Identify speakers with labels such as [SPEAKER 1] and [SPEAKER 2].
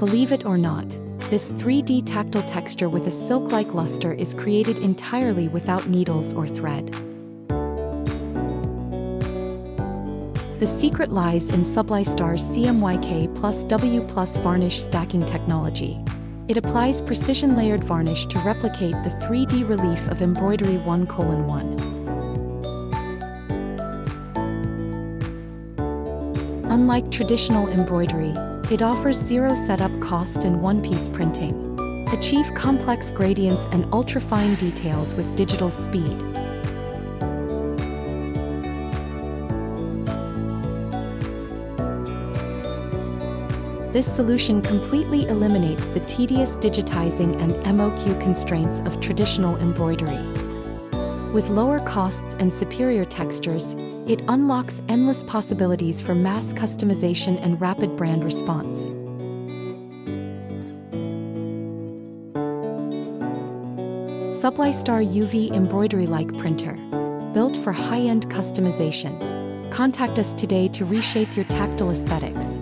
[SPEAKER 1] Believe it or not, this 3D tactile texture with a silk-like luster is created entirely without needles or thread. The secret lies in Sublistar's CMYK+W+Varnish stacking technology. It applies precision layered varnish to replicate the 3D relief of Embroidery-1:1. Unlike traditional embroidery, it offers zero setup cost and one-piece printing. Achieve complex gradients and ultra-fine details with digital speed. This solution completely eliminates the tedious digitizing and MOQ constraints of traditional embroidery. With lower costs and superior textures, it unlocks endless possibilities for mass customization and rapid brand response. Sublistar UV Embroidery-like printer, built for high-end customization. Contact us today to reshape your tactile aesthetics.